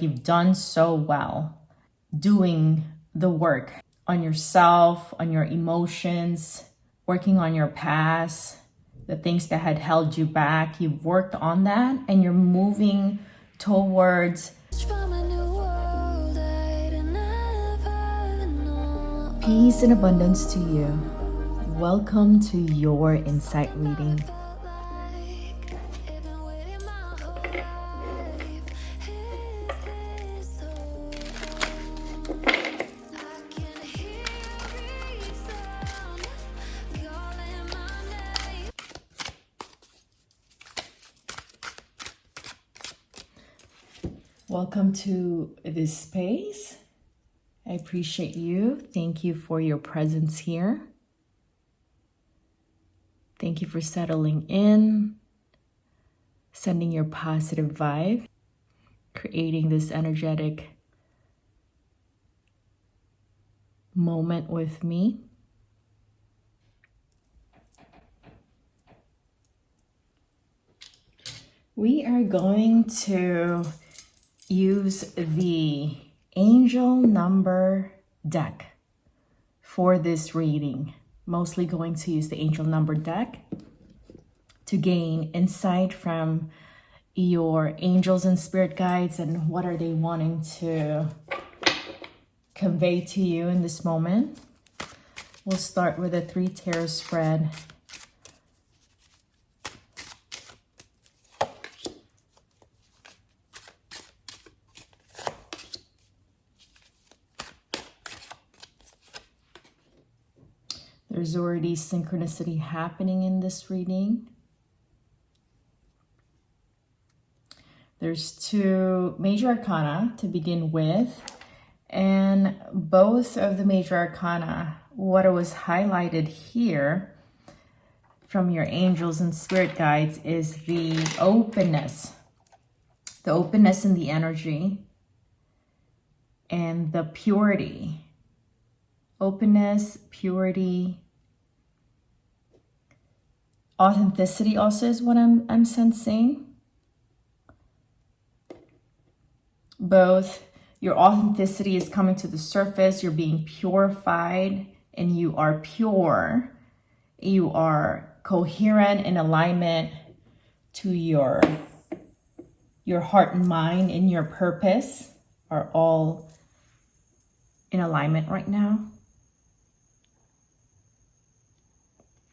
You've done so well doing the work on yourself, on your emotions, working on your past, the things that had held you back. You've worked on that and you're moving towards peace and abundance to you. Welcome to your insight reading. Welcome to this space. I appreciate you. Thank you for your presence here. Thank you for settling in, sending your positive vibe, creating this energetic moment with me. We are going to use the angel number deck for this reading. Mostly going to use the angel number deck to gain insight from your angels and spirit guides and what are they wanting to convey to you in this moment. We'll start with a 3 tarot spread. There's already synchronicity happening in this reading. There's 2 major arcana to begin with, and both of the major arcana, what was highlighted here from your angels and spirit guides is the openness in the energy and the purity. Openness, purity, authenticity also is what I'm sensing. Both your authenticity is coming to the surface, you're being purified, and you are pure. You are coherent in alignment to your heart and mind, and your purpose are all in alignment right now.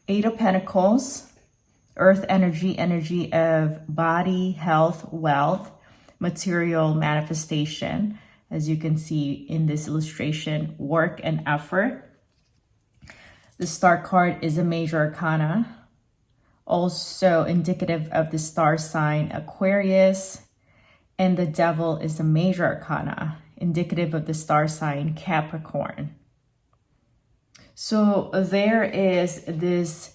8 of Pentacles, earth energy, energy of body, health, wealth, material manifestation. As you can see in this illustration, work and effort. The star card is a major arcana, also indicative of the star sign Aquarius. And the devil is a major arcana, indicative of the star sign Capricorn. So there is this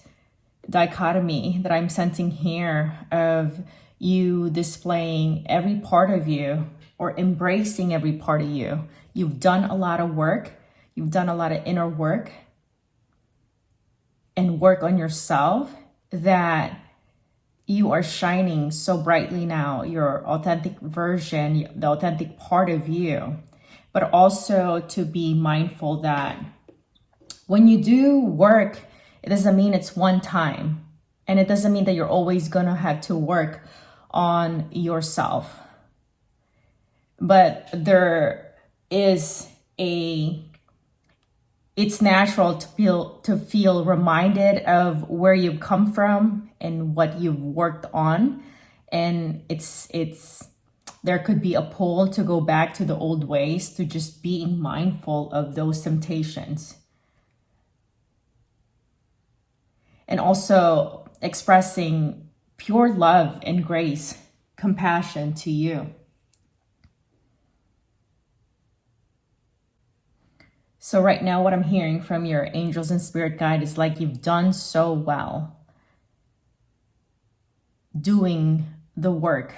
dichotomy that I'm sensing here of you displaying every part of you or embracing every part of you. You've done a lot of work. You've done a lot of inner work and work on yourself that you are shining so brightly now, your authentic version, the authentic part of you. But also to be mindful that when you do work, it doesn't mean it's one time. And it doesn't mean that you're always going to have to work on yourself. But there is it's natural to feel reminded of where you've come from and what you've worked on. And there could be a pull to go back to the old ways, to just being mindful of those temptations. And also expressing pure love and grace, compassion to you. So right now what I'm hearing from your angels and spirit guide is like you've done so well doing the work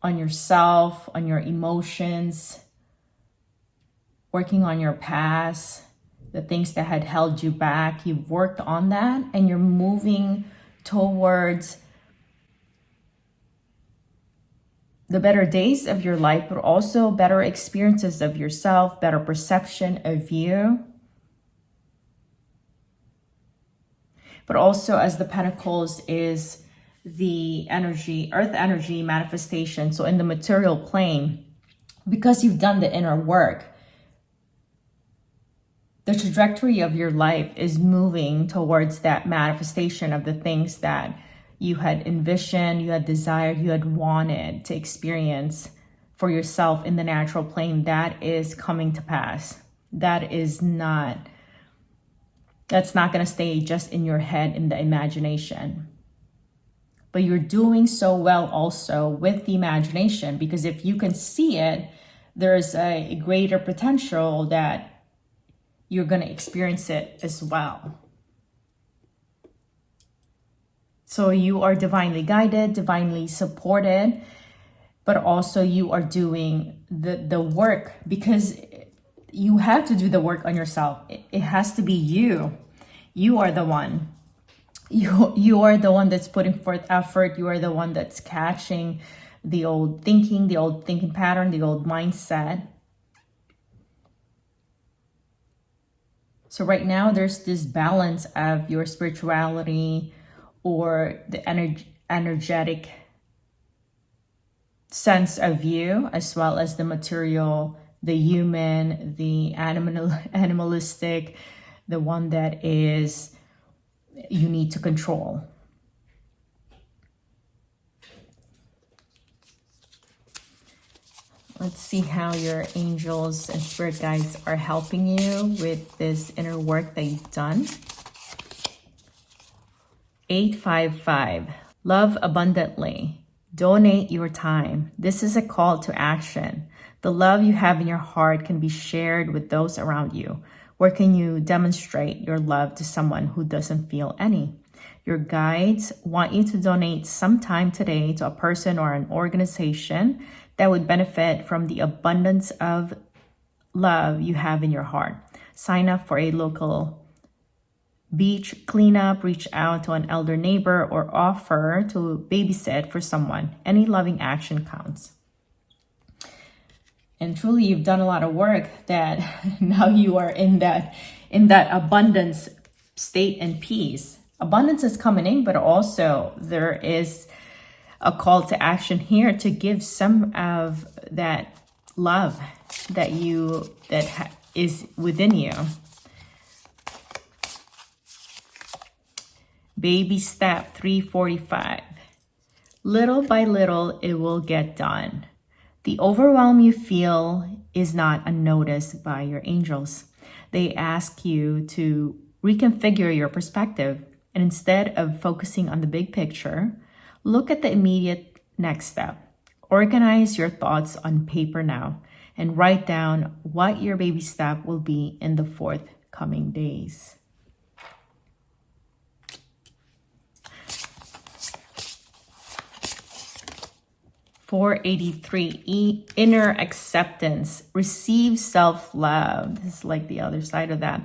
on yourself, on your emotions, working on your past, the things that had held you back. You've worked on that and you're moving towards the better days of your life, but also better experiences of yourself, better perception of you. But also, as the Pentacles is the energy, earth energy manifestation. So in the material plane, because you've done the inner work, the trajectory of your life is moving towards that manifestation of the things that you had envisioned, you had desired, you had wanted to experience for yourself in the natural plane. That is coming to pass. That's not going to stay just in your head, in the imagination. But you're doing so well also with the imagination, because if you can see it, there's a greater potential that you're going to experience it as well. So you are divinely guided, divinely supported, but also you are doing the work, because you have to do the work on yourself. It has to be you. You are the one. You are the one that's putting forth effort. You are the one that's catching the old thinking pattern, the old mindset. So right now there's this balance of your spirituality or the energetic sense of you, as well as the material, the human, the animalistic, the one that is you need to control. Let's see how your angels and spirit guides are helping you with this inner work that you've done. 855. Love abundantly. Donate your time. This is a call to action. The love you have in your heart can be shared with those around you. Where can you demonstrate your love to someone who doesn't feel any? Your guides want you to donate some time today to a person or an organization that would benefit from the abundance of love you have in your heart. Sign up for a local beach cleanup, reach out to an elder neighbor, or offer to babysit for someone. Any loving action counts. And truly, you've done a lot of work that now you are in that abundance state and peace. Abundance is coming in, but also there is a call to action here to give some of that love that is within you. Baby step 345. Little by little, it will get done. The overwhelm you feel is not unnoticed by your angels. They ask you to reconfigure your perspective, and instead of focusing on the big picture, look at the immediate next step. Organize your thoughts on paper now and write down what your baby step will be in the forthcoming days. (483) Inner acceptance. Receive self-love. This is like the other side of that.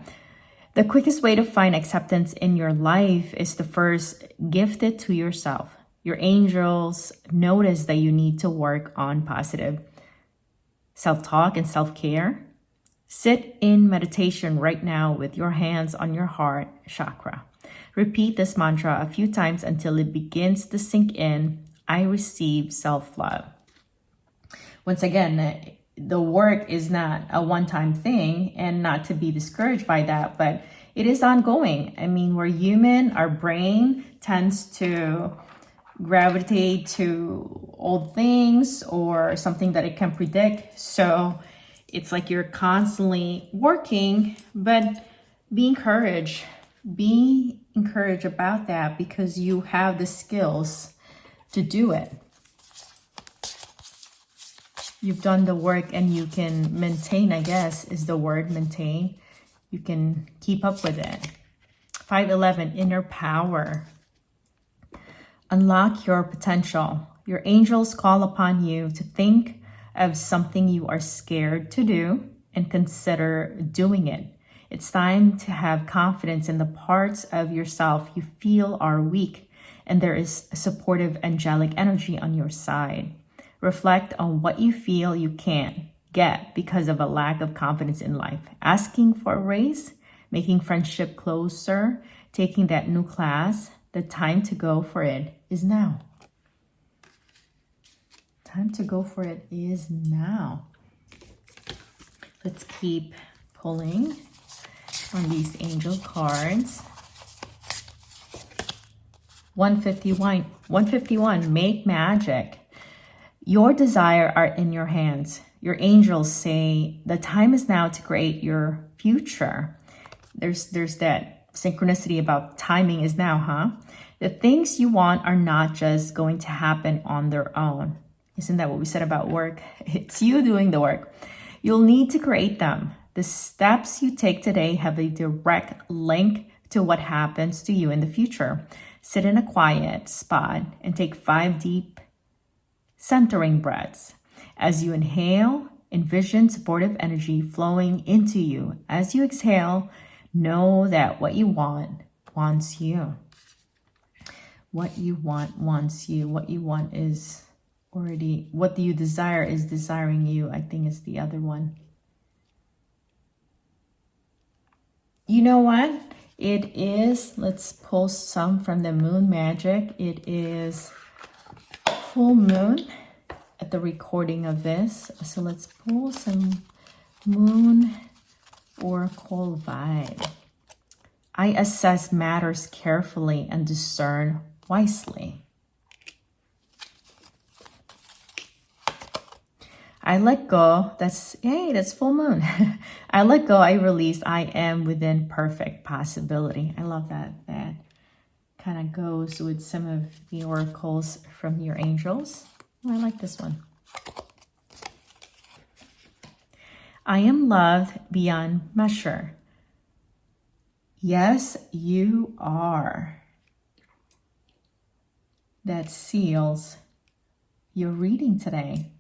The quickest way to find acceptance in your life is to first gift it to yourself. Your angels notice that you need to work on positive self-talk and self-care. Sit in meditation right now with your hands on your heart chakra. Repeat this mantra a few times until it begins to sink in. I receive self-love. Once again, the work is not a one-time thing, and not to be discouraged by that, but it is ongoing. I mean, we're human. Our brain tends to gravitate to old things or something that it can predict. So it's like you're constantly working, but be encouraged. Be encouraged about that, because you have the skills to do it. You've done the work and you can maintain, I guess, is the word, maintain. You can keep up with it. 511, inner power. Unlock your potential. Your angels call upon you to think of something you are scared to do and consider doing it. It's time to have confidence in the parts of yourself you feel are weak, and there is a supportive angelic energy on your side. Reflect on what you feel you can't get because of a lack of confidence in life. Asking for a raise, making friendship closer, taking that new class. The time to go for it is now. Time to go for it is now. Let's keep pulling on these angel cards. 151, make magic. Your desire are in your hands. Your angels say the time is now to create your future. There's that synchronicity about timing is now, huh? The things you want are not just going to happen on their own. Isn't that what we said about work? It's you doing the work. You'll need to create them. The steps you take today have a direct link to what happens to you in the future. Sit in a quiet spot and take 5 deep centering breaths. As you inhale, envision supportive energy flowing into you. As you exhale, know that what you want wants you. What you want wants you. What you want is already, what you desire is desiring you, I think is the other one. You know what? It is, let's pull some from the moon magic. It is full moon at the recording of this. So let's pull some moon oracle vibe. I assess matters carefully and discern wisely. I let go. That's full moon. I let go, I release, I am within perfect possibility. I love that. That kind of goes with some of the oracles from your angels. Oh, I like this one. I am loved beyond measure. Yes, you are. That seals your reading today.